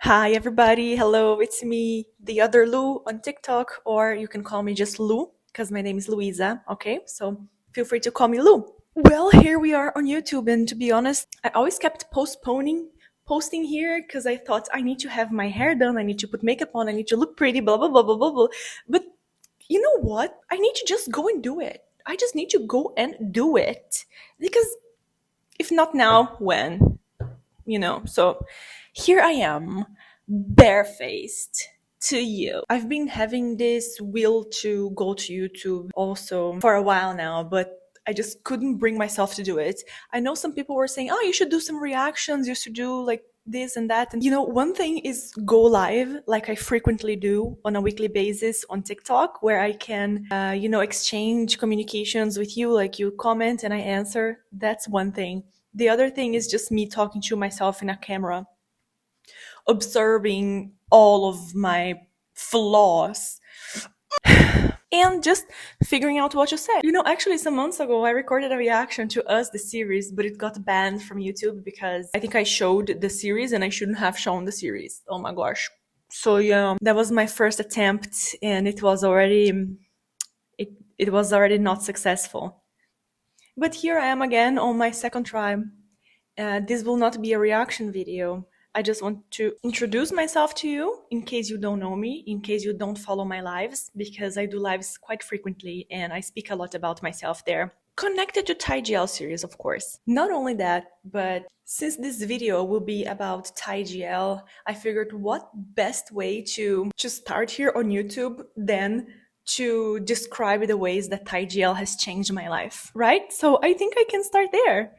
Hi everybody, hello, it's me, theotherluu on TikTok, or you can call me just Lou, because my name is Luisa, okay? So feel free to call me Lou. Well, here we are on YouTube, and to be honest, I always kept postponing posting here because I thought I need to have my hair done, I need to put makeup on, I need to look pretty, blah blah blah blah blah blah. But you know what? I need to just go and do it. I just need to go and do it. Because if not now, when? So here I am, barefaced to you. I've been having this will to go to YouTube also for a while now, but I just couldn't bring myself to do it. I know some people were saying, oh, you should do some reactions, you should do like this and that. And one thing is go live, like I frequently do on a weekly basis on TikTok, where I can, exchange communications with you, like you comment and I answer. That's one thing. The other thing is just me talking to myself in a camera, observing all of my flaws and just figuring out what to say. Actually, some months ago, I recorded a reaction to Us, the series, but it got banned from YouTube because I think I showed the series and I shouldn't have shown the series. Oh my gosh. So yeah, that was my first attempt and it was already not successful. But here I am again on my second try. This will not be a reaction video. I just want to introduce myself to you in case you don't know me, in case you don't follow my lives, because I do lives quite frequently and I speak a lot about myself there. Connected to ThaiGL series, of course. Not only that, but since this video will be about ThaiGL, I figured what best way to start here on YouTube than to describe the ways that ThaiGL has changed my life, right? So I think I can start there.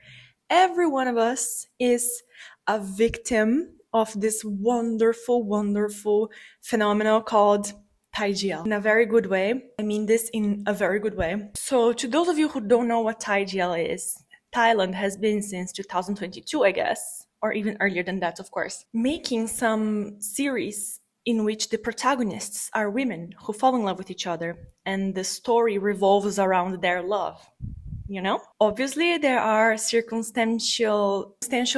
Every one of us is a victim of this wonderful, wonderful phenomenon called ThaiGL. In a very good way. I mean this in a very good way. So to those of you who don't know what ThaiGL is, Thailand has been since 2022, I guess, or even earlier than that, of course, making some series in which the protagonists are women who fall in love with each other and the story revolves around their love. Obviously there are circumstantial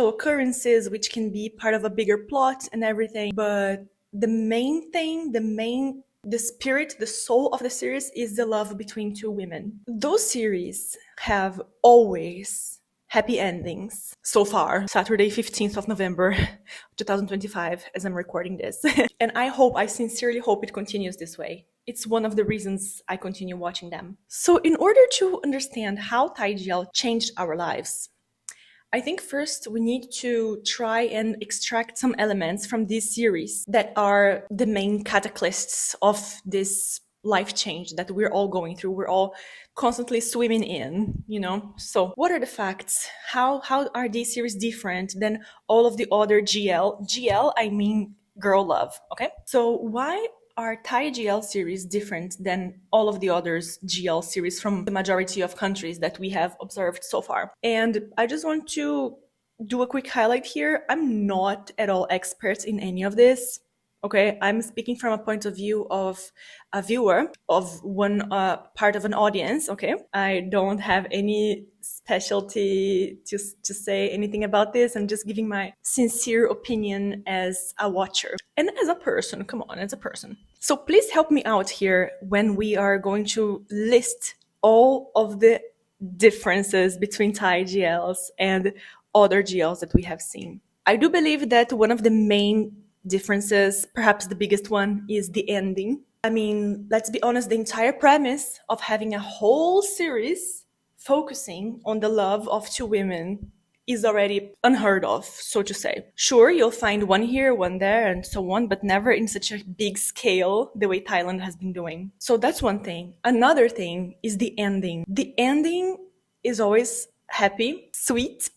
occurrences which can be part of a bigger plot and everything, but the main thing, the spirit, the soul of the series is the love between two women. Those series have always happy endings so far. Saturday 15th of November 2025 as I'm recording this. And I sincerely hope it continues this way. It's one of the reasons I continue watching them. So in order to understand how ThaiGL changed our lives, I think first we need to try and extract some elements from this series that are the main catalysts of this life change that we're all going through. We're all constantly swimming in, So what are the facts? How are these series different than all of the other GL? GL, I mean girl love, okay? So why are ThaiGL series different than all of the others GL series from the majority of countries that we have observed so far? And I just want to do a quick highlight here. I'm not at all expert in any of this. Okay, I'm speaking from a point of view of a viewer, of one part of an audience, okay? I don't have any specialty to say anything about this. I'm just giving my sincere opinion as a watcher and as a person, come on, as a person. So please help me out here when we are going to list all of the differences between Thai GLs and other GLs that we have seen. I do believe that one of the main differences, perhaps the biggest one, is the ending. I mean, let's be honest, the entire premise of having a whole series focusing on the love of two women is already unheard of, so to say. Sure, you'll find one here, one there, and so on, but never in such a big scale the way Thailand has been doing. So that's one thing. Another thing is the ending. The ending is always happy, sweet,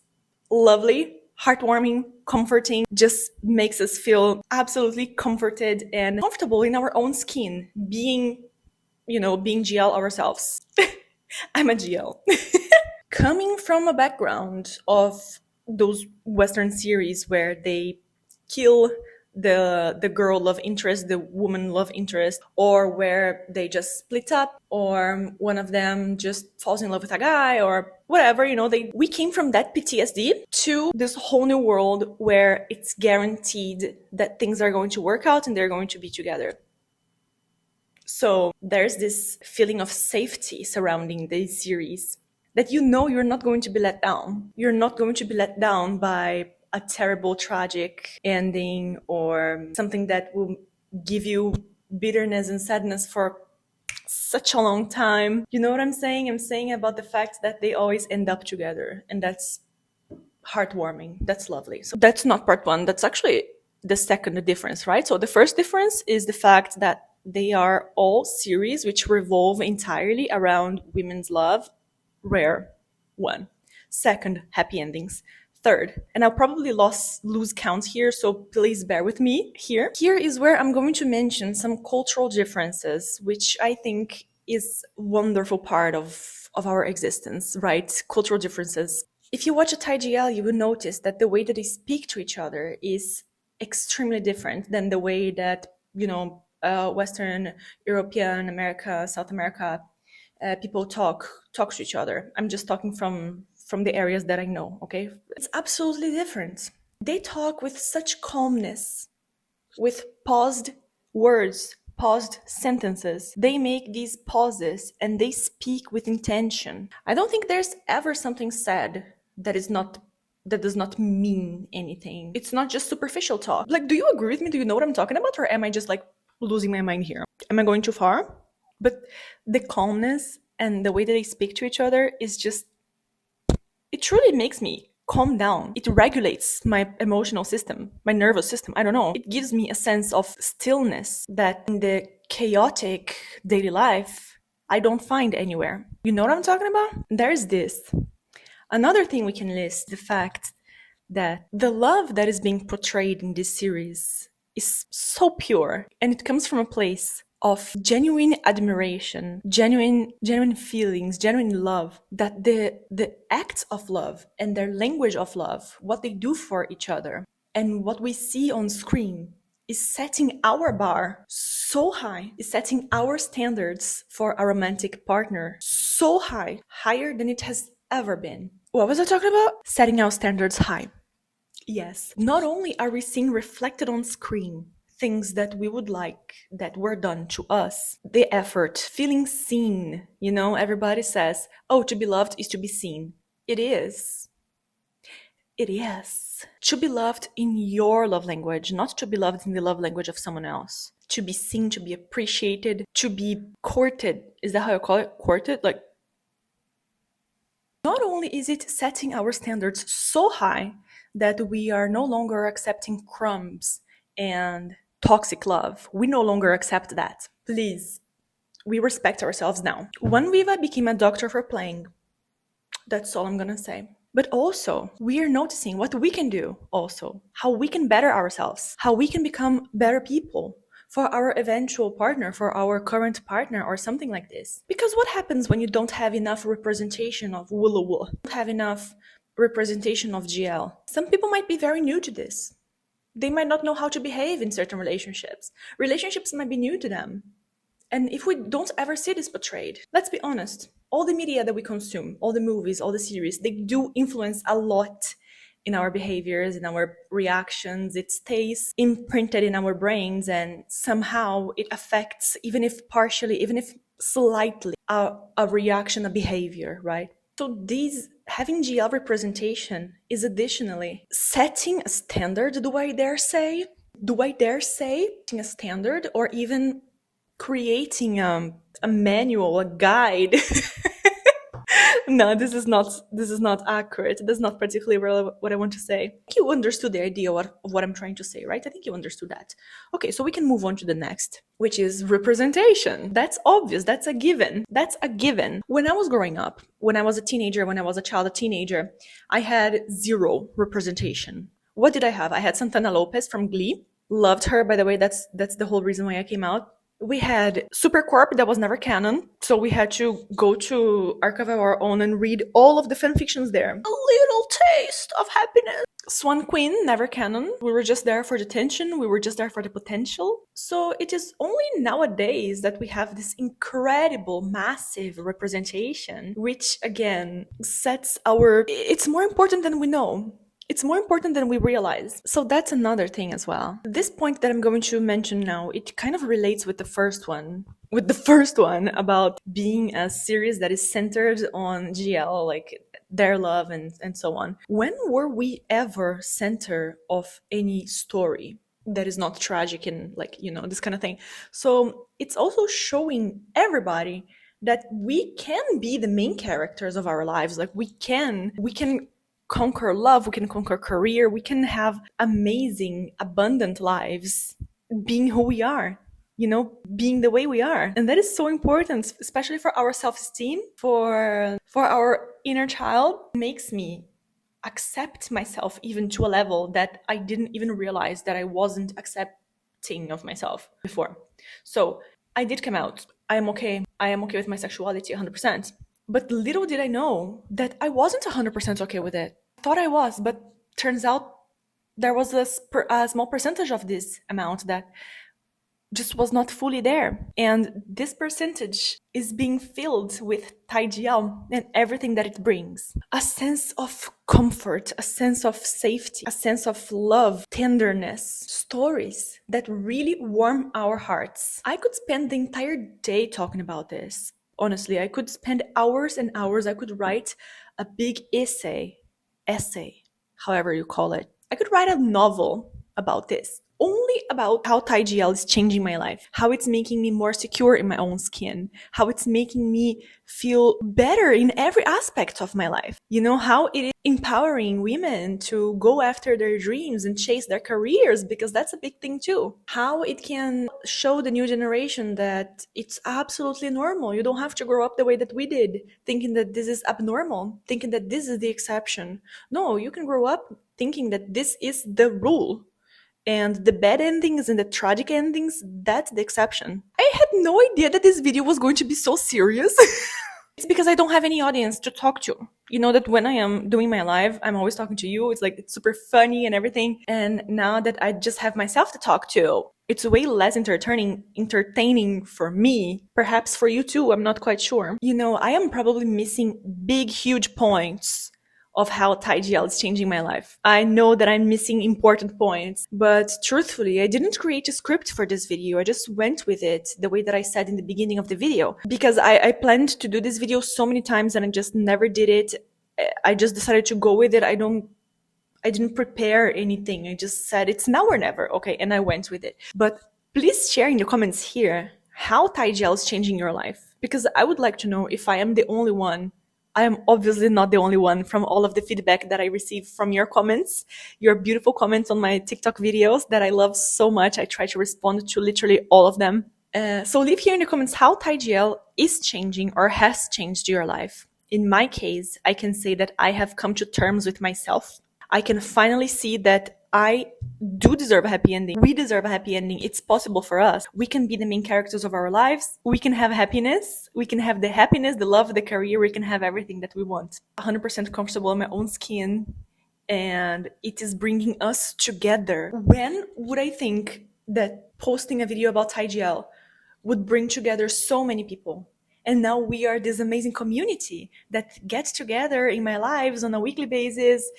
lovely, heartwarming, comforting, just makes us feel absolutely comforted and comfortable in our own skin, being GL ourselves. I'm a GL. Coming from a background of those Western series where they kill the girl love interest, the woman love interest, or where they just split up, or one of them just falls in love with a guy, or whatever, we came from that PTSD to this whole new world where it's guaranteed that things are going to work out and they're going to be together. So there's this feeling of safety surrounding this series, that you're not going to be let down. You're not going to be let down by a terrible, tragic ending or something that will give you bitterness and sadness for such a long time. You know what I'm saying? I'm saying about the fact that they always end up together, and that's heartwarming. That's lovely. So that's not part one. That's actually the second difference, right? So the first difference is the fact that they are all series which revolve entirely around women's love. Rare. One. Second, happy endings. Third, and I'll probably lose count here, so please bear with me here. Here is where I'm going to mention some cultural differences, which I think is a wonderful part of our existence, right? Cultural differences. If you watch a Thai GL, you will notice that the way that they speak to each other is extremely different than the way that, Western European America, South America, people talk to each other. I'm just talking from the areas that I know, okay? It's absolutely different. They talk with such calmness, with paused words, paused sentences. They make these pauses and they speak with intention. I don't think there's ever something said that does not mean anything. It's not just superficial talk. Like, do you agree with me? Do you know what I'm talking about? Or am I just like losing my mind here? Am I going too far? But the calmness and the way that they speak to each other is just, it truly makes me calm down. It regulates my emotional system, my nervous system. I don't know. It gives me a sense of stillness that in the chaotic daily life, I don't find anywhere. You know what I'm talking about? There's this. Another thing we can list, the fact that the love that is being portrayed in this series is so pure, and it comes from a place of genuine admiration, genuine feelings, genuine love, that the acts of love and their language of love, what they do for each other, and what we see on screen is setting our bar so high, is setting our standards for a romantic partner so high, higher than it has ever been. What was I talking about? Setting our standards high. Yes. Not only are we seeing reflected on screen things that we would like that were done to us, the effort, feeling seen, everybody says, oh, to be loved is to be seen. It is. It is. To be loved in your love language, not to be loved in the love language of someone else. To be seen, to be appreciated, to be courted. Is that how you call it? Courted? Like, not only is it setting our standards so high that we are no longer accepting crumbs and toxic love. We no longer accept that. Please, we respect ourselves now. One Viva became a doctor for playing. That's all I'm gonna say. But also, we are noticing what we can do also, how we can better ourselves, how we can become better people for our eventual partner, for our current partner, or something like this. Because what happens when you don't have enough representation of theotherluu, don't have enough representation of GL? Some people might be very new to this. They might not know how to behave in certain relationships. Relationships might be new to them. And if we don't ever see this portrayed, let's be honest, all the media that we consume, all the movies, all the series, they do influence a lot in our behaviors, in our reactions. It stays imprinted in our brains, and somehow it affects, even if partially, even if slightly, a reaction, a behavior, right? So having GL representation is additionally setting a standard, do I dare say, setting a standard, or even creating a manual, a guide. No, this is not accurate. That's not particularly what I want to say. I think you understood the idea of what I'm trying to say, right? I think you understood that. Okay, so we can move on to the next, which is representation. That's obvious. That's a given. When I was growing up, when I was a teenager, I had zero representation. What did I have? I had Santana Lopez from Glee. Loved her, by the way. That's the whole reason why I came out. We had Supercorp that was never canon, so we had to go to Archive of Our Own and read all of the fanfictions there. A little taste of happiness. Swan Queen, never canon. We were just there for the tension, we were just there for the potential. So it is only nowadays that we have this incredible, massive representation, which again sets our. It's more important than we know. It's more important than we realize. So that's another thing as well. This point that I'm going to mention now, it kind of relates with the first one. With the first one about being a series that is centered on GL, like their love and so on. When were we ever center of any story that is not tragic and like, this kind of thing? So it's also showing everybody that we can be the main characters of our lives. Like we can conquer love, we can conquer career, we can have amazing, abundant lives being who we are, being the way we are. And that is so important, especially for our self-esteem, for our inner child. It makes me accept myself even to a level that I didn't even realize that I wasn't accepting of myself before. So I did come out. I am okay with my sexuality 100%. But little did I know that I wasn't 100% okay with it. I thought I was, but turns out there was a small percentage of this amount that just was not fully there. And this percentage is being filled with TGL and everything that it brings. A sense of comfort, a sense of safety, a sense of love, tenderness, stories that really warm our hearts. I could spend the entire day talking about this. Honestly, I could spend hours and hours. I could write a big essay, however you call it. I could write a novel about this, only about how TGL is changing my life, how it's making me more secure in my own skin, how it's making me feel better in every aspect of my life. How it is empowering women to go after their dreams and chase their careers, because that's a big thing too. How it can show the new generation that it's absolutely normal. You don't have to grow up the way that we did, thinking that this is abnormal, thinking that this is the exception. No, you can grow up thinking that this is the rule. And the bad endings and the tragic endings, that's the exception. I had no idea that this video was going to be so serious. It's because I don't have any audience to talk to. You know that when I am doing my live, I'm always talking to you. It's like, it's super funny and everything. And now that I just have myself to talk to, it's way less entertaining for me. Perhaps for you too, I'm not quite sure. I am probably missing big, huge points of how TGL is changing my life. I know that I'm missing important points, but truthfully, I didn't create a script for this video. I just went with it the way that I said in the beginning of the video, because I planned to do this video so many times and I just never did it. I just decided to go with it. I didn't prepare anything. I just said it's now or never. Okay. And I went with it. But please share in the comments here how TGL is changing your life, because I would like to know if I am the only one. I am obviously not the only one from all of the feedback that I receive from your comments, your beautiful comments on my TikTok videos that I love so much. I try to respond to literally all of them. So leave here in the comments how TGL is changing or has changed your life. In my case, I can say that I have come to terms with myself. I can finally see that I do deserve a happy ending. We deserve a happy ending. It's possible for us. We can be the main characters of our lives. We can have happiness. We can have the happiness, the love, the career. We can have everything that we want. 100% comfortable in my own skin. And it is bringing us together. When would I think that posting a video about TGL would bring together so many people? And now we are this amazing community that gets together in my lives on a weekly basis,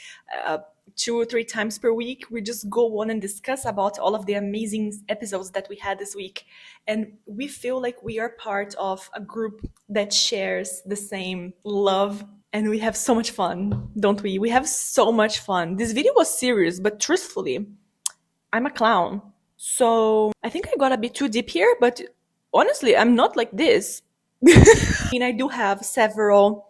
2 or 3 times per week. We just go on and discuss about all of the amazing episodes that we had this week. And we feel like we are part of a group that shares the same love. And we have so much fun, don't we? We have so much fun. This video was serious, but truthfully, I'm a clown. So I think I got a bit too deep here, but honestly, I'm not like this. I mean, I do have several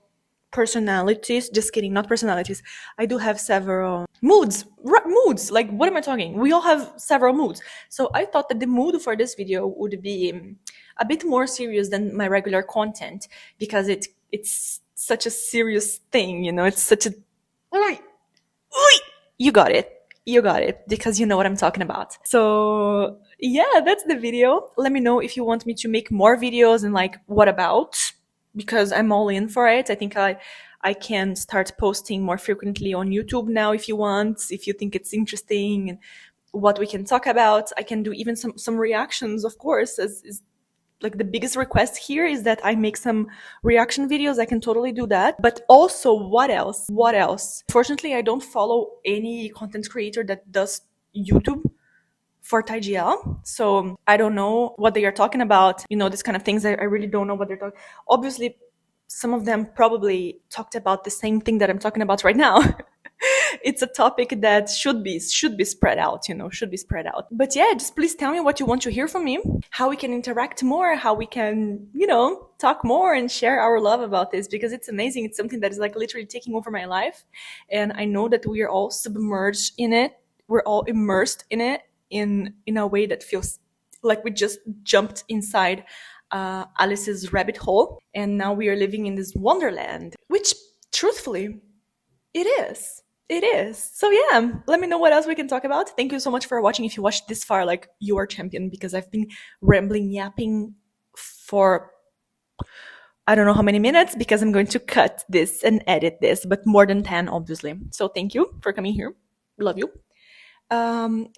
personalities. Just kidding, not personalities. I do have several moods. Moods. Like, what am I talking? We all have several moods. So I thought that the mood for this video would be a bit more serious than my regular content, because it's such a serious thing, It's such a... You got it. You got it, because you know what I'm talking about. So yeah, that's the video. Let me know if you want me to make more videos and like what about, because I'm all in for it. I think I can start posting more frequently on YouTube now if you want, if you think it's interesting and what we can talk about. I can do even some reactions, of course, as is like the biggest request here is that I make some reaction videos. I can totally do that. But also, what else? What else? Fortunately, I don't follow any content creator that does YouTube for TGL. So I don't know what they are talking about. You know, this kind of things. I really don't know what they're talking. Obviously, some of them probably talked about the same thing that I'm talking about right now. It's a topic that should be spread out, you know, should be spread out. But yeah, just please tell me what you want to hear from me, how we can interact more, how we can, you know, talk more and share our love about this, because it's amazing. It's something that is like literally taking over my life. And I know that we are all submerged in it. We're all immersed in it in a way that feels like we just jumped inside Alice's rabbit hole. And now we are living in this wonderland, which truthfully, it is. It is. So yeah, let me know what else we can talk about. Thank you so much for watching. If you watched this far, like, you are champion, because I've been rambling, yapping for I don't know how many minutes, because I'm going to cut this and edit this, but more than 10, obviously. So thank you for coming here. Love you.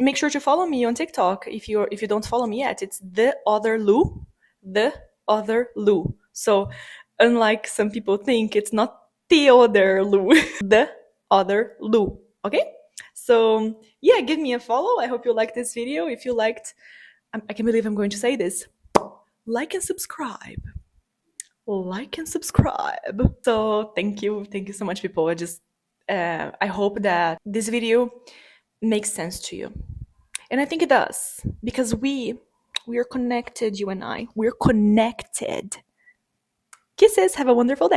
Make sure to follow me on TikTok if you don't follow me yet. It's theotherluu, theotherluu. So unlike some people think, it's not theotherluu, the other Lou. Okay? So yeah, give me a follow. I hope you liked this video. If you liked, I can't believe I'm going to say this, like and subscribe. Like and subscribe. So thank you so much, people. I hope that this video makes sense to you, and I think it does, because we are connected. You and I, we're connected. Kisses. Have a wonderful day.